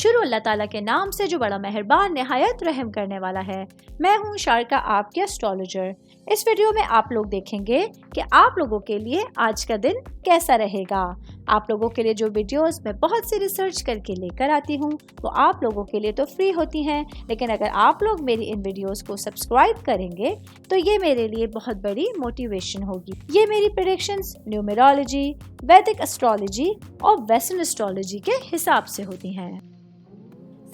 شروع اللہ تعالیٰ کے نام سے جو بڑا مہربان نہایت رحم کرنے والا ہے۔ میں ہوں شارکا، آپ کے اسٹرالوجر۔ اس ویڈیو میں آپ لوگ دیکھیں گے کہ آپ لوگوں کے لیے آج کا دن کیسا رہے گا۔ آپ لوگوں کے لیے جو ویڈیوز میں بہت سی ریسرچ کر کے لے کر آتی ہوں وہ آپ لوگوں کے لیے تو فری ہوتی ہیں، لیکن اگر آپ لوگ میری ان ویڈیوز کو سبسکرائب کریں گے تو یہ میرے لیے بہت بڑی موٹیویشن ہوگی۔ یہ میری پریڈکشنز نیومرولوجی، ویدک اسٹرالوجی اور ویسٹرن اسٹرالوجی کے حساب سے ہوتی ہیں۔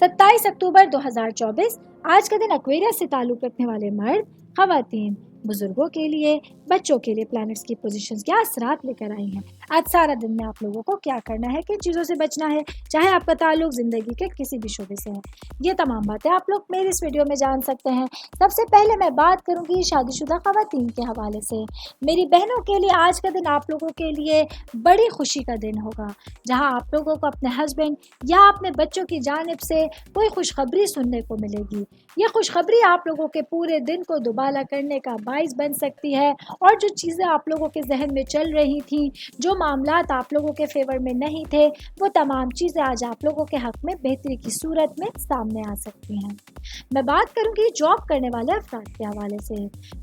27 اکتوبر 2024 آج کا دن ایکویرس سے تعلق رکھنے والے مرد، خواتین، بزرگوں کے لیے، بچوں کے لیے پلانٹس کی پوزیشنز کیا اثرات لے کر آئی ہیں۔ آج سارا دن میں آپ لوگوں کو کیا کرنا ہے، کن چیزوں سے بچنا ہے، چاہے آپ کا تعلق زندگی کے کسی بھی شعبے سے ہے، یہ تمام باتیں آپ لوگ میری اس ویڈیو میں جان سکتے ہیں۔ سب سے پہلے میں بات کروں گی شادی شدہ خواتین کے حوالے سے۔ میری بہنوں کے لیے آج کا دن آپ لوگوں کے لیے بڑی خوشی کا دن ہوگا، جہاں آپ لوگوں کو اپنے ہسبینڈ یا اپنے بچوں کی جانب سے کوئی خوشخبری سننے کو ملے گی۔ یہ خوشخبری آپ لوگوں کے پورے دن کو دوبالا کرنے کا باعث بن سکتی ہے، اور جو چیزیں آپ لوگوں کے ذہن میں چل رہی تھیں، جو معاملات آپ لوگوں کے فیور میں نہیں تھے، وہ تمام چیزیں آج آپ لوگوں کے حق میں بہتری کی صورت میں سامنے آ سکتی ہیں۔ میں بات کروں گی جاب کرنے والے افراد کے حوالے سے۔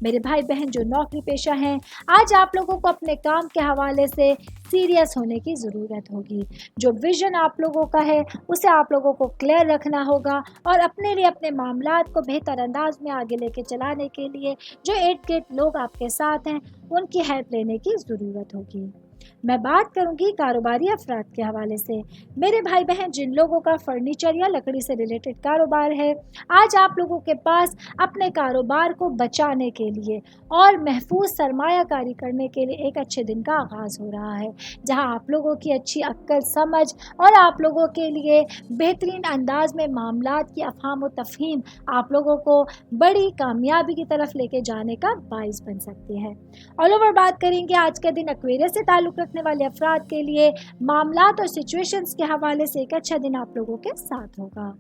میرے بھائی بہن جو نوکری پیشہ ہیں، آج آپ لوگوں کو اپنے کام کے حوالے سے سیریس ہونے کی ضرورت ہوگی۔ جو ویژن آپ لوگوں کا ہے اسے آپ لوگوں کو کلیئر رکھنا ہوگا، اور اپنے لیے اپنے معاملات کو بہتر انداز میں آگے لے کے چلانے کے لیے جو ارد گرد لوگ آپ کے ساتھ ہیں ان کی ہیلپ لینے کی ضرورت ہوگی۔ میں بات کروں گی کاروباری افراد کے حوالے سے۔ میرے بھائی بہن جن لوگوں کا فرنیچر یا لکڑی سے ریلیٹڈ کاروبار ہے، آج آپ لوگوں کے پاس اپنے کاروبار کو بچانے کے لیے اور محفوظ سرمایہ کاری کرنے کے لیے ایک اچھے دن کا آغاز ہو رہا ہے، جہاں آپ لوگوں کی اچھی عقل، سمجھ اور آپ لوگوں کے لیے بہترین انداز میں معاملات کی افہام و تفہیم آپ لوگوں کو بڑی کامیابی کی طرف لے کے جانے کا باعث بن سکتی ہے۔ آل اوور بات کریں گے آج کے دن ایکویرس سے تعلق رکھنے والے افراد کے لیے معاملات اور سچویشنز کے حوالے سے ایک اچھا دن آپ لوگوں کے ساتھ ہوگا۔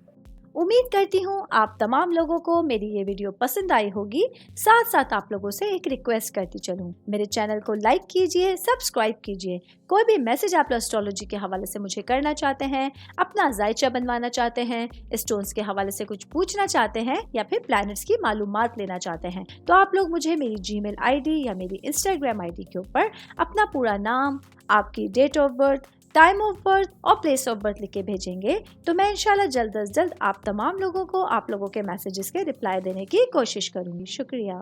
امید کرتی ہوں آپ تمام لوگوں کو میری یہ ویڈیو پسند آئی ہوگی۔ ساتھ ساتھ آپ لوگوں سے ایک ریکویسٹ کرتی چلوں، میرے چینل کو لائک کیجئے، سبسکرائب کیجئے۔ کوئی بھی میسج آپ اسٹرالوجی کے حوالے سے مجھے کرنا چاہتے ہیں، اپنا ذائچہ بنوانا چاہتے ہیں، اسٹونز کے حوالے سے کچھ پوچھنا چاہتے ہیں، یا پھر پلانٹس کی معلومات لینا چاہتے ہیں، تو آپ لوگ مجھے میری جی میل آئی ڈی یا میری انسٹاگرام آئی ڈی کے اوپر اپنا پورا نام، آپ کی date of birth, time of birth اور پلیس آف برتھ لکھ کے بھیجیں گے، تو میں انشاءاللہ جلد از جلد آپ تمام لوگوں کو آپ لوگوں کے میسیجز کے رپلائی دینے کی کوشش کروں گی۔ شکریہ۔